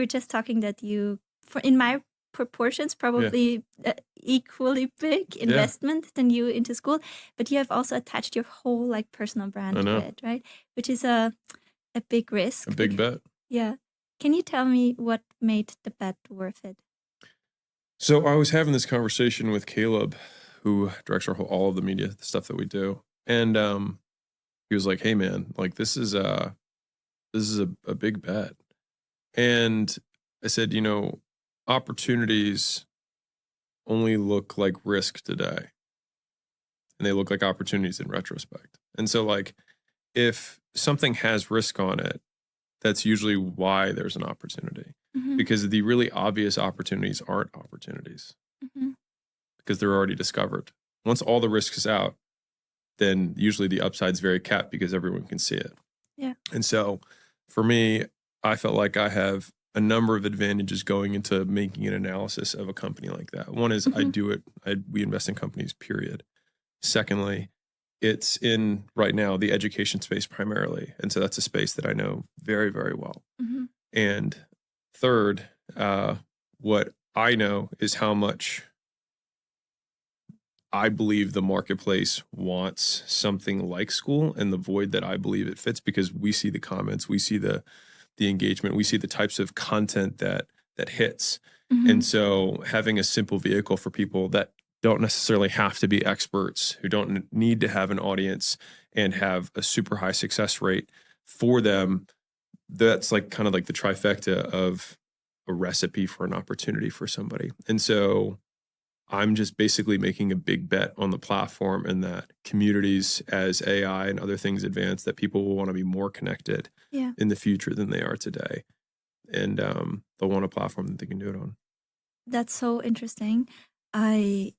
were just talking that you, in my proportions, probably equally big investment than you into Skool, but you have also attached your whole like personal brand to it, right? Which is a big risk. A big bet. Yeah. Can you tell me what made the bet worth it? So I was having this conversation with Caleb, who directs all of the media, the stuff that we do. And he was like, hey man, like this is a big bet. And I said, you know, opportunities only look like risk today. And they look like opportunities in retrospect. And so like if something has risk on it, that's usually why there's an opportunity. Because the really obvious opportunities aren't opportunities. Because they're already discovered. Once all the risk is out, then usually the upside's very capped because everyone can see it. Yeah. And so for me, I felt like I have a number of advantages going into making an analysis of a company like that. One is we invest in companies, period. Secondly, it's in right now the education space primarily. And so that's a space that I know very, very well. And third, what I know is how much I believe the marketplace wants something like Skool and the void that I believe it fits, because we see the comments, we see the engagement, we see the types of content that hits. And so having a simple vehicle for people that don't necessarily have to be experts, who don't need to have an audience and have a super high success rate for them, that's like kind of like the trifecta of a recipe for an opportunity for somebody. And so I'm just basically making a big bet on the platform, and that communities, as AI and other things advance, that people will want to be more connected in the future than they are today. And they'll want a platform that they can do it on. That's so interesting. I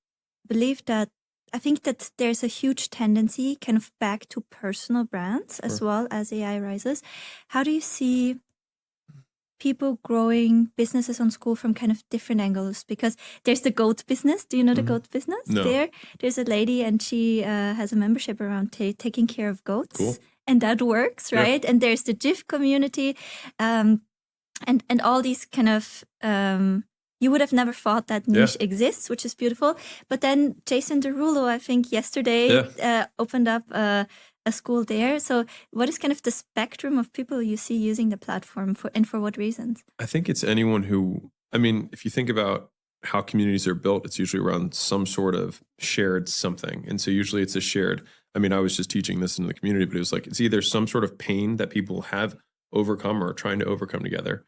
think that there's a huge tendency kind of back to personal brands as well as AI rises. How do you see people growing businesses on Skool from kind of different angles? Because there's the goat business. Do you know the goat business? No. There's a lady, and she has a membership around taking care of goats. Cool. And that works, right? Yeah. And there's the GIF community, and all these kind of you would have never thought that niche exists, which is beautiful. But then Jason Derulo, I think yesterday, opened up a Skool there. So what is kind of the spectrum of people you see using the platform and for what reasons? I think it's anyone who, I mean, if you think about how communities are built, it's usually around some sort of shared something. And so usually it's a shared, I mean, I was just teaching this in the community, but it was like, it's either some sort of pain that people have overcome or are trying to overcome together.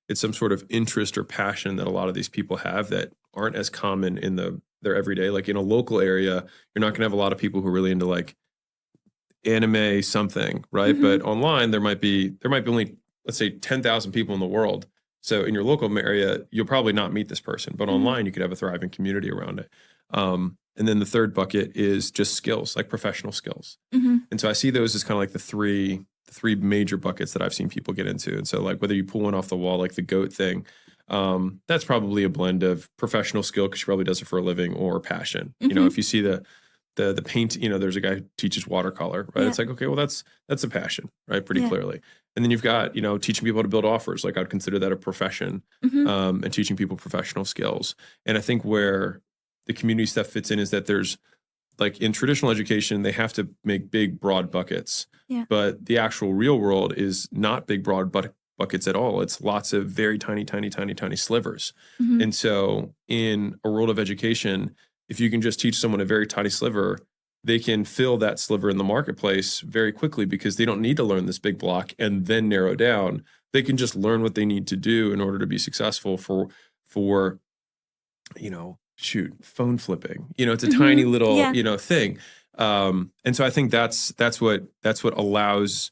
It's some sort of interest or passion that a lot of these people have that aren't as common in their everyday. Like in a local area, you're not going to have a lot of people who are really into like anime something, right? But online, there might be only, let's say, 10,000 people in the world. So in your local area, you'll probably not meet this person, but online you could have a thriving community around it. And then the third bucket is just skills, like professional skills. And so I see those as kind of like the three major buckets that I've seen people get into. And so like whether you pull one off the wall, like the goat thing, that's probably a blend of professional skill, because she probably does it for a living, or passion. You know, if you see the paint, you know, there's a guy who teaches watercolor, right? It's like, okay, well, that's a passion, right? Pretty clearly. And then you've got, you know, teaching people how to build offers. Like I'd consider that a profession, and teaching people professional skills. And I think where the community stuff fits in is that there's, like in traditional education, they have to make big, broad buckets. But the actual real world is not big, broad buckets at all. It's lots of very tiny, tiny, tiny, tiny slivers. And so in a world of education, if you can just teach someone a very tiny sliver, they can fill that sliver in the marketplace very quickly, because they don't need to learn this big block and then narrow down. They can just learn what they need to do in order to be successful for you know, phone flipping. You know, it's a tiny little, you know, thing. And so I think that's what allows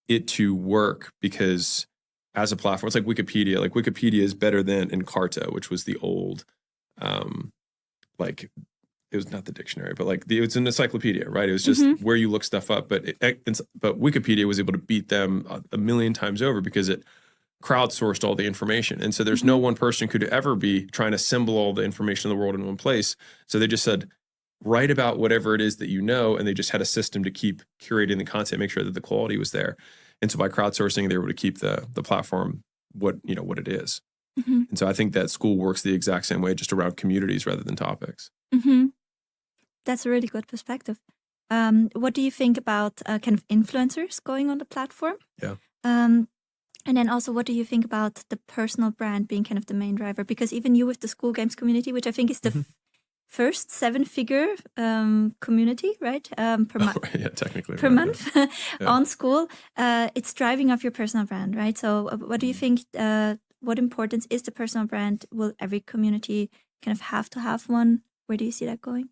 it to work, because as a platform, it's like Wikipedia. Like Wikipedia is better than Encarta, which was the old, like it was not the dictionary, but like it's an encyclopedia, right? It was just where you look stuff up. But Wikipedia was able to beat them a million times over, because it crowdsourced all the information. And so there's no one person could ever be trying to assemble all the information in the world in one place. So they just said, write about whatever it is that you know, and they just had a system to keep curating the content, make sure that the quality was there. And so by crowdsourcing, they were able to keep the platform what it is. Mm-hmm. And so I think that Skool works the exact same way, just around communities rather than topics. Mm-hmm. That's a really good perspective. What do you think about kind of influencers going on the platform? Yeah. And then also, what do you think about the personal brand being kind of the main driver? Because even you with the Skool Games community, which I think is the first 7-figure community, right? Per month. Yeah, technically. Per month on Skool, it's driving off your personal brand, right? So what do you think, what importance is the personal brand? Will every community kind of have to have one? Where do you see that going?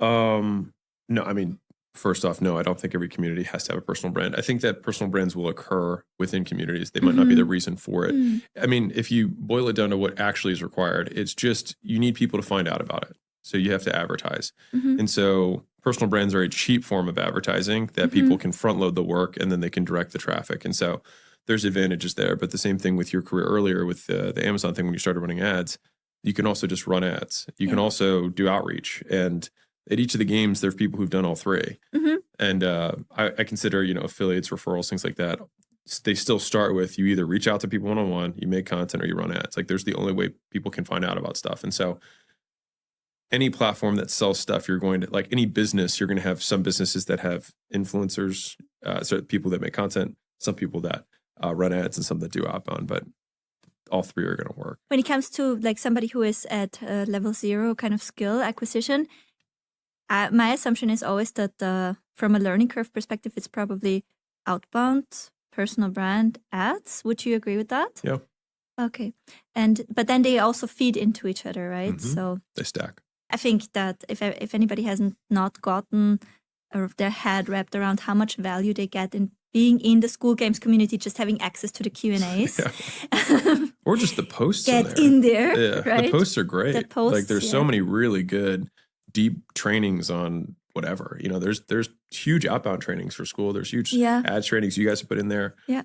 No, I mean, first off, no, I don't think every community has to have a personal brand. I think that personal brands will occur within communities. They might not be the reason for it. I mean, if you boil it down to what actually is required, it's just you need people to find out about it. So you have to advertise. And so personal brands are a cheap form of advertising that people can front load the work and then they can direct the traffic. And so there's advantages there. But the same thing with your career earlier with the Amazon thing when you started running ads, you can also just run ads. You can also do outreach. And at each of the games, there are people who've done all three. And I consider, affiliates, referrals, things like that. They still start with you either reach out to people one-on-one, you make content, or you run ads. Like there's the only way people can find out about stuff. And so any platform that sells stuff, you're going to, like any business, you're going to have some businesses that have influencers, so people that make content, some people that run ads, and some that do outbound. But all three are going to work. When it comes to like somebody who is at level 0 kind of skill acquisition, my assumption is always that from a learning curve perspective, it's probably outbound, personal brand, ads. Would you agree with that? Yeah. Okay. But then they also feed into each other, right? So they stack. I think that if anybody hasn't not gotten or their head wrapped around how much value they get in being in the Skool Games community, just having access to the Q&As. Or just the posts Get in there. Yeah, right? The posts are great. The posts, like there's so many really good deep trainings on whatever. There's huge outbound trainings for Skool. There's huge ads trainings you guys have put in there. Yeah.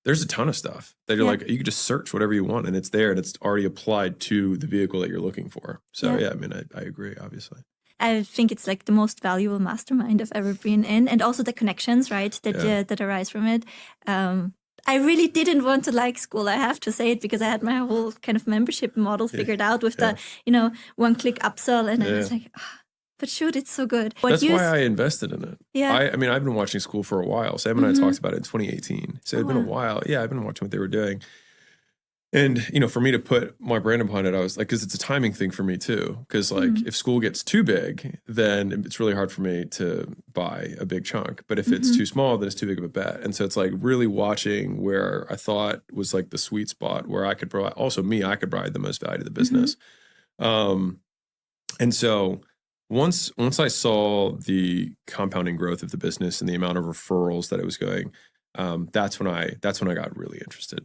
There's a ton of stuff that you're like, you can just search whatever you want and it's there and it's already applied to the vehicle that you're looking for. So I mean, I agree, obviously. I think it's like the most valuable mastermind I've ever been in. And also the connections, right, that arise from it. I really didn't want to like Skool, I have to say it, because I had my whole kind of membership model figured out with the, one-click upsell. And I was like, but shoot, it's so good. That's why I invested in it. Yeah. I mean, I've been watching Skool for a while. Sam and I talked about it in 2018. So it'd been a while. Yeah, I've been watching what they were doing. And, for me to put my brand upon it, I was like, because it's a timing thing for me too. Because like if Skool gets too big, then it's really hard for me to buy a big chunk. But if it's too small, then it's too big of a bet. And so it's like really watching where I thought was like the sweet spot where I could provide, also I could provide the most value to the business. And so once I saw the compounding growth of the business and the amount of referrals that it was going, that's when I got really interested.